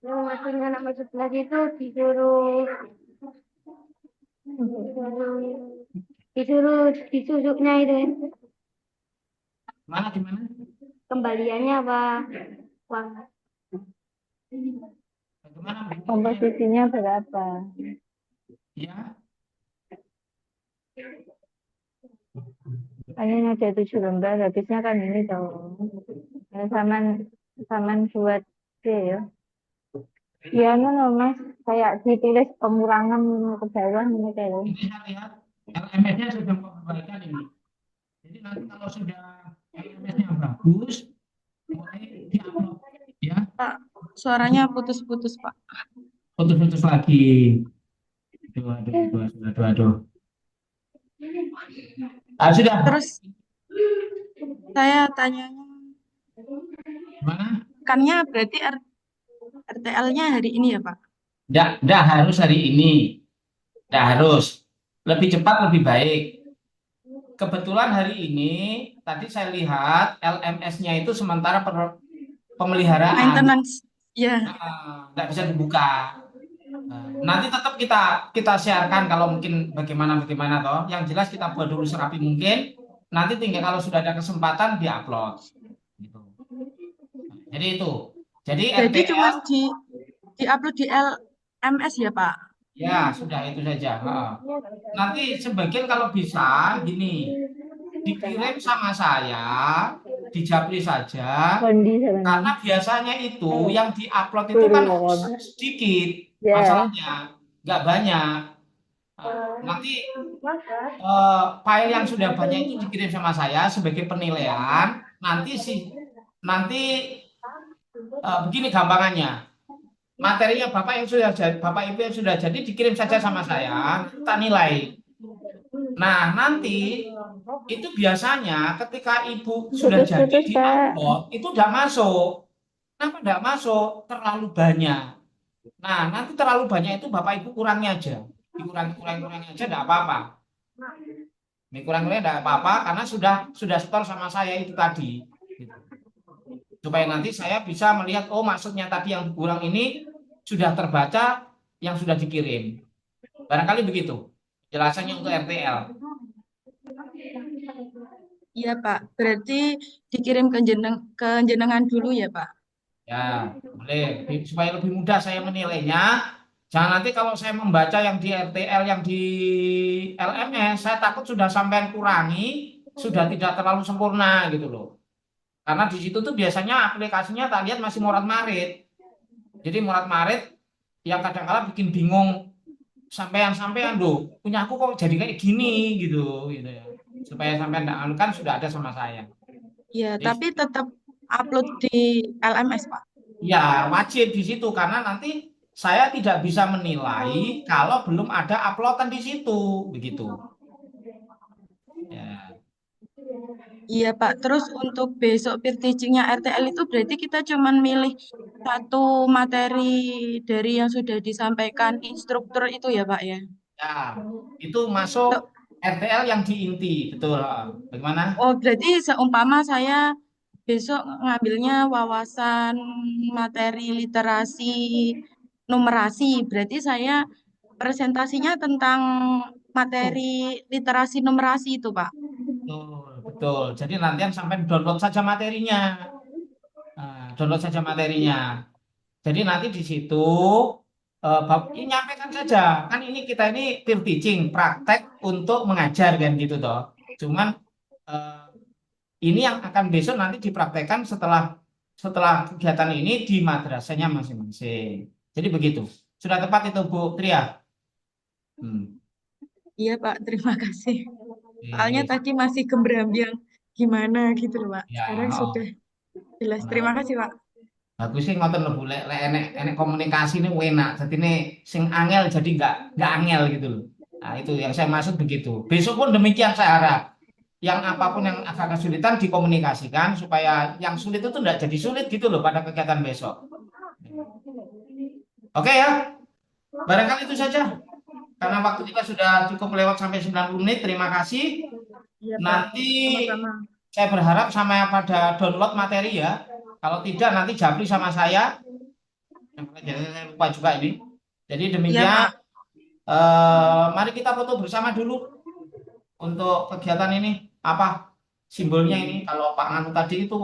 Yang maksudnya anak masuk kelas itu disusuknya itu ya. Mana gimana? Kembaliannya apa? Uang. Bagaimana? Komposisinya berapa? Ya, Hanya ada 7 lembar, habisnya kan ini dong. Saman buat C ya. Ya, Mas, kayak ditulis pengurangan ke bawah ini kayak. ini saya lihat LMS-nya sudah perbaikan ini. Jadi nanti kalau sudah LMS-nya bagus, mulai diupload ya. Pak, suaranya putus-putus Pak. Putus-putus lagi. Aduh. Ah, sudah. Terus saya tanyanya, Gimana? kannya berarti RTL-nya hari ini ya Pak? Nggak harus hari ini. Nggak harus. Lebih cepat, lebih baik. Kebetulan hari ini, tadi saya lihat LMS-nya itu sementara pemeliharaan. Maintenance, ya. Nggak bisa dibuka. Nanti tetap kita siarkan kalau mungkin bagaimana toh. Yang jelas kita buat dulu serapi mungkin. Nanti tinggal kalau sudah ada kesempatan diupload. Gitu. Jadi itu. Jadi Jadi RTL cuma di-upload di LMS ya Pak? ya sudah itu saja. Nanti sebagian kalau bisa gini dikirim sama saya, dijapri saja. Karena biasanya itu yang diupload itu kan sedikit, masalahnya nggak banyak. Nanti file yang sudah banyak itu dikirim sama saya sebagai penilaian. Nanti begini gampangannya. Materinya Bapak Ibu yang sudah jadi dikirim saja sama saya, kita nilai. Nah, nanti itu biasanya ketika ibu sudah jadi Putus-putus, di Pak. upload, itu tidak masuk. Kenapa tidak masuk? Terlalu banyak. Nah, nanti terlalu banyak itu Bapak Ibu kurangi aja. Dikurangi aja tidak apa-apa. Dikurangi tidak apa-apa karena sudah setor sama saya itu tadi. Gitu. Supaya nanti saya bisa melihat, oh maksudnya tadi yang kurang ini sudah terbaca yang sudah dikirim. Barangkali begitu jelasannya untuk RTL. Iya, Pak. Berarti dikirim ke jenengan dulu ya, Pak. Ya, boleh. Supaya lebih mudah saya menilainya. Jangan nanti kalau saya membaca yang di RTL, yang di LMS, saya takut sudah sampai kurangi, sudah tidak terlalu sempurna gitu loh. Karena di situ tuh biasanya aplikasinya tak lihat masih morat-marit. Jadi morat-marit yang kadang-kala bikin bingung sampean-sampean loh, punya aku kok jadi kayak gini gitu ya. Supaya sampean enggak kan sudah ada sama saya. Iya, Jadi, tapi tetap upload di LMS, Pak. ya, wajib di situ karena nanti saya tidak bisa menilai kalau belum ada uploadan di situ, begitu. Ya, Iya, Pak. Terus untuk besok peer teaching-nya RTL itu berarti kita cuman milih satu materi dari yang sudah disampaikan instruktur itu ya, Pak ya? ya, itu masuk Tuh. RTL yang di inti, betul. Bagaimana? Oh, berarti seumpama saya besok ngambilnya wawasan materi literasi numerasi, berarti saya presentasinya tentang materi literasi numerasi itu, Pak. Betul, betul. Jadi nantian sampai download saja materinya. Nah, download saja materinya. Jadi nanti di situ ini nyampaikan saja. Kan ini kita ini peer teaching, praktek untuk mengajar kan gitu toh. Cuman eh, ini yang akan besok nanti dipraktekkan setelah setelah kegiatan ini di madrasahnya masing-masing. Jadi begitu. Sudah tepat itu Bu Tria. Hmm. Iya, Pak. Terima kasih. Soalnya Eh, tadi masih gembrambang gimana gitu loh, Pak. ya, Sekarang sudah jelas. Terima oh. kasih, Pak. Bagus sih ngoten lho Bu, lek enek komunikasi ini enak. Jadi ini sing angel jadi nggak angel gitu loh. Nah, itu yang saya maksud begitu. Besok pun demikian saya harap. Yang apapun yang agak kesulitan dikomunikasikan supaya yang sulit itu tidak jadi sulit gitu loh pada kegiatan besok. Oke ya, barangkali itu saja. Karena waktu kita sudah cukup lewat sampai 90 menit. Terima kasih. Iya, Pak. Nanti Sama-sama. saya berharap sama pada download materi ya. Kalau tidak nanti Japri sama saya. Jadi saya lupa juga ini. Jadi Iya, demikian. Pak. Mari kita foto bersama dulu untuk kegiatan ini. Apa simbolnya ini? Kalau Pak Nganu tadi itu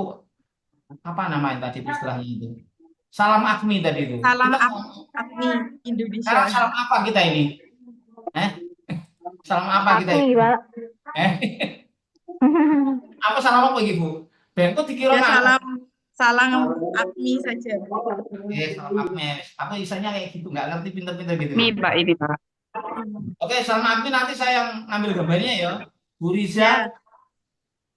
apa namanya tadi istilahnya itu? Salam Akmi tadi itu. Salam Kita APMI Indonesia. sekarang salam apa kita ini? Salam apa kita Akmi, ini? Pak. Apa salam apa gitu? Ben kok dikira Ya, nganu? salam APMI saja. Salam Akmi. Aku isanya kayak gitu, nggak ngerti pinter-pinter gitu. Ini Pak, ini Pak. Oke, salam Akmi nanti saya yang ngambil gambarnya ya. Bu Riza,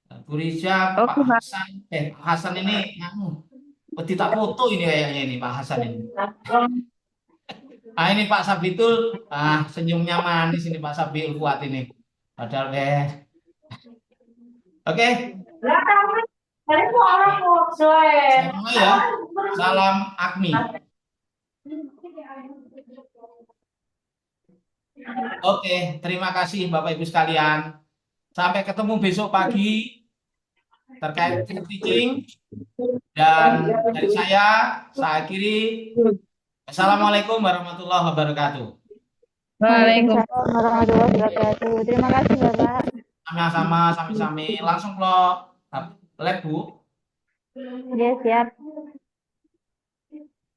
Ya, Bu Riza, Oke, Pak Pak. Hasan. Pak Hasan ini nganu. Tak foto ini kayaknya ini Pak Hasan ini. Ah ini Pak Sabitul, senyumnya manis ini Pak Sabiul kuat ini. Padahal deh. Oke, saya mulai ya. Salam Akmi. Oke, terima kasih Bapak Ibu sekalian. Sampai ketemu besok pagi terkait teaching. Dan dari saya akhiri. Assalamualaikum warahmatullahi wabarakatuh. Waalaikumsalam. Waalaikumsalam warahmatullahi wabarakatuh. Terima kasih, Bapak. Sama-sama, sami-sami. Langsung lo lab Bu. Ya, siap.